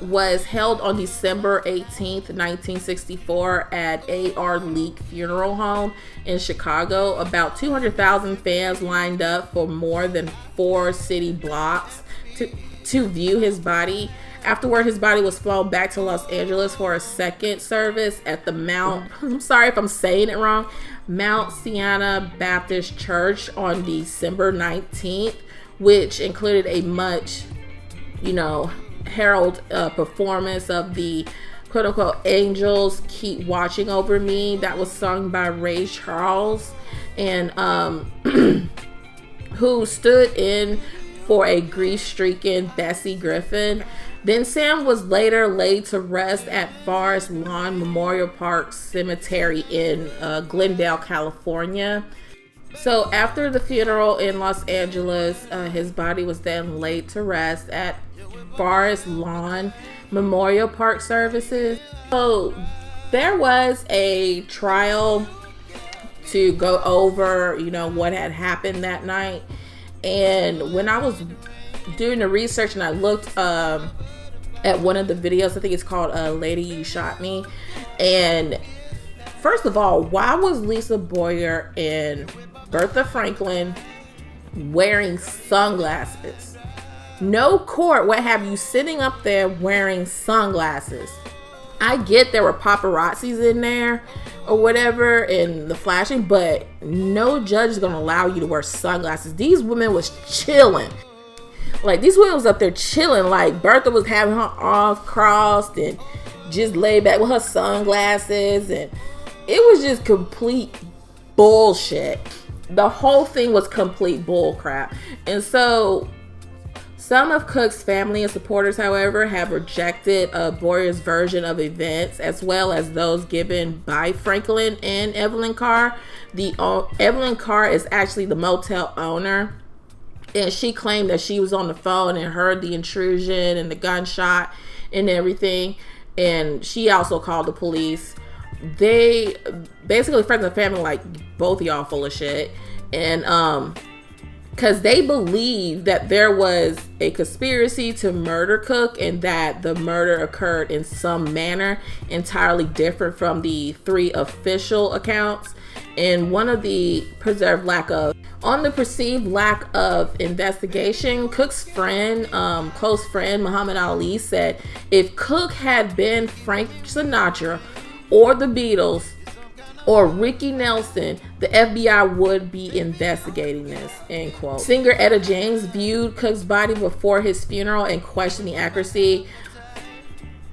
was held on December 18th, 1964 at A.R. Leak Funeral Home in Chicago. About 200,000 fans lined up for more than 4 city blocks to view his body. Afterward, his body was flown back to Los Angeles for a second service at the I'm sorry if I'm saying it wrong, Mount Siena Baptist Church on December 19th, which included a much, herald performance of the quote unquote angels keep watching over me, that was sung by Ray Charles, and who stood in for a grief-stricken Bessie Griffin. Then Sam was later laid to rest at Forest Lawn Memorial Park Cemetery in Glendale, California. So after the funeral in Los Angeles, his body was then laid to rest at Forest Lawn Memorial Park services. So there was a trial to go over, what had happened that night. And when I was doing the research and I looked at one of the videos, I think it's called Lady You Shot Me. And first of all, why was Lisa Boyer and Bertha Franklin wearing sunglasses? No court would have you sitting up there wearing sunglasses. I get there were paparazzis in there or whatever and the flashing, but no judge is gonna allow you to wear sunglasses. These women was chilling. Like, these women was up there chilling. Like, Bertha was having her arms crossed and just laid back with her sunglasses, and it was just complete bullshit. The whole thing was complete bull crap. And so some of Cooke's family and supporters, however, have rejected Boyer's version of events, as well as those given by Franklin and Evelyn Carr. Evelyn Carr is actually the motel owner, and she claimed that she was on the phone and heard the intrusion and the gunshot and everything, and she also called the police. They basically, friends and family, like, both of y'all full of shit, and because they believe that there was a conspiracy to murder Cooke, and that the murder occurred in some manner entirely different from the 3 official accounts. And one of the perceived lack of investigation, Cooke's friend, close friend, Muhammad Ali, said if Cooke had been Frank Sinatra or the Beatles or Ricky Nelson, the FBI would be investigating this, end quote. Singer Etta James viewed Cooke's body before his funeral and questioned the accuracy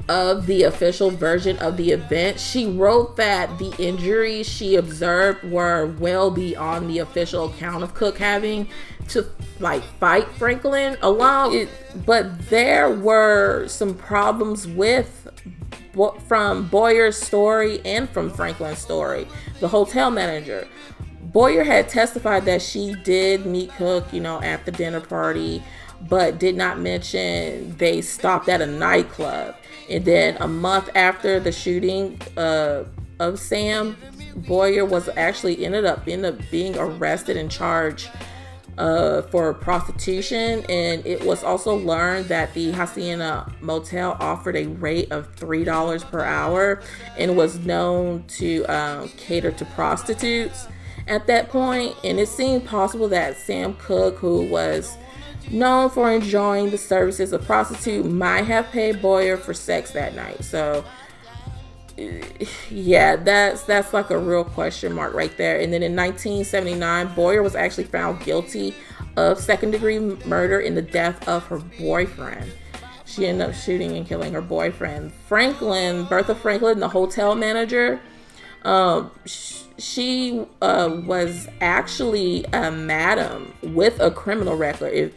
of the official version of the event. She wrote that the injuries she observed were well beyond the official account of Cooke having to fight Franklin along. But there were some problems from Boyer's story and from Franklin's story. The hotel manager, Boyer, had testified that she did meet Cooke, at the dinner party, but did not mention they stopped at a nightclub. And then a month after the shooting of Sam, Boyer was actually ended up being arrested and charged for prostitution. And it was also learned that the Hacienda Motel offered a rate of $3 per hour and was known to cater to prostitutes at that point. And it seemed possible that Sam Cooke, who was known for enjoying the services of prostitute, might have paid Boyer for sex that night. So yeah, that's like a real question mark right there. And then in 1979, Boyer was actually found guilty of second-degree murder in the death of her boyfriend. She ended up shooting and killing her boyfriend. Bertha Franklin, the hotel manager, she was actually a madam with a criminal record.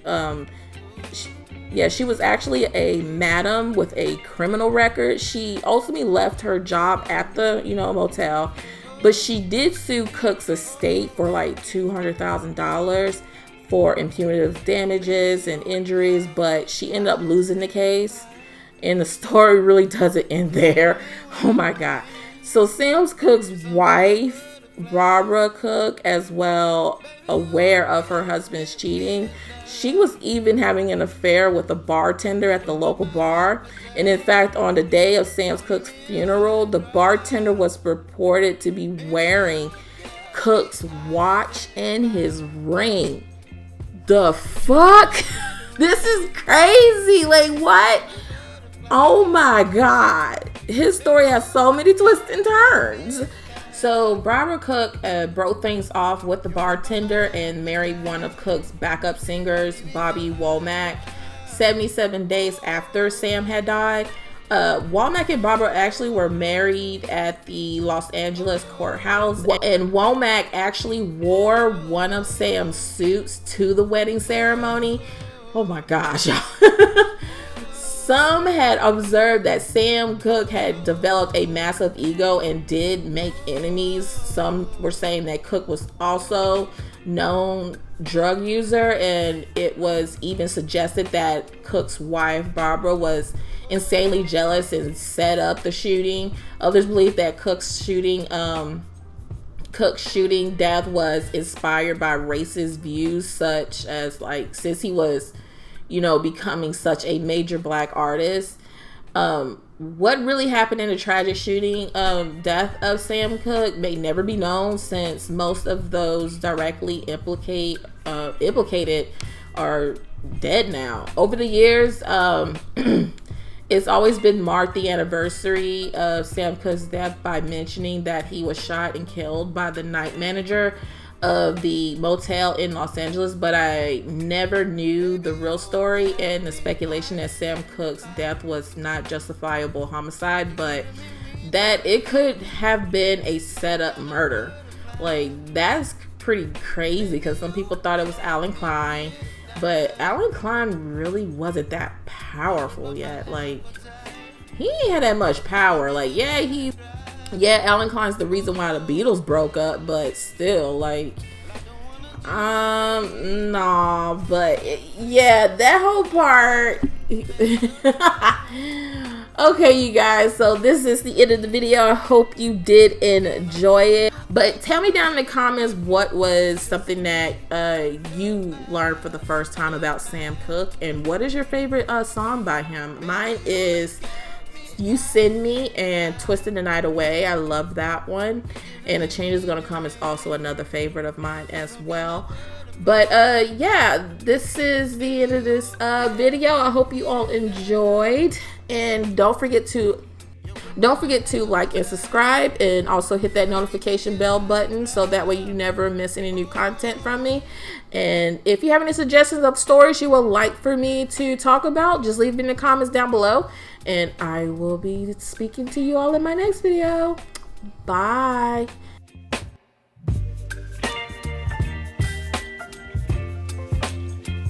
She was actually a madam with a criminal record. She ultimately left her job at the, motel, but she did sue Cooke's estate for like $200,000 for impunitive damages and injuries, but she ended up losing the case. And the story really doesn't end there. Oh my God. So Sam Cooke's wife, Barbara Cooke, as well, aware of her husband's cheating. She was even having an affair with a bartender at the local bar. And in fact, on the day of Sam Cooke's funeral, the bartender was reported to be wearing Cooke's watch and his ring. The fuck? This is crazy. Like, what? Oh my God. His story has so many twists and turns. So Barbara Cooke broke things off with the bartender and married one of Cooke's backup singers, Bobby Womack. 77 days after Sam had died, Womack and Barbara actually were married at the Los Angeles courthouse, and Womack actually wore one of Sam's suits to the wedding ceremony. Oh my gosh. Some had observed that Sam Cooke had developed a massive ego and did make enemies. Some were saying that Cooke was also known drug user, and it was even suggested that Cooke's wife Barbara was insanely jealous and set up the shooting. Others believe that Cooke's shooting death was inspired by racist views, such as, like, since he was, you know, becoming such a major black artist. What really happened in the tragic shooting death of Sam Cooke may never be known, since most of those directly implicated are dead now. Over the years, it's always been marked the anniversary of Sam Cooke's death by mentioning that he was shot and killed by the night manager of the motel in Los Angeles, but I never knew the real story, and the speculation that Sam Cooke's death was not justifiable homicide, but that it could have been a setup murder. Like, that's pretty crazy, because some people thought it was Alan Klein, but Alan Klein really wasn't that powerful yet. Like, he ain't had that much power. Like, yeah, Alan Klein's the reason why the Beatles broke up, but still, like, no, but yeah, that whole part. Okay, you guys, so this is the end of the video. I hope you did enjoy it, but tell me down in the comments what was something that you learned for the first time about Sam Cooke, and what is your favorite song by him. Mine is You Send Me and Twisting the Night Away. I love that one. And A Change Is Gonna Come is also another favorite of mine as well. But yeah, this is the end of this video. I hope you all enjoyed, and don't forget to like and subscribe, and also hit that notification bell button so that way you never miss any new content from me. And if you have any suggestions of stories you would like for me to talk about, just leave it in the comments down below, and I will be speaking to you all in my next video. Bye.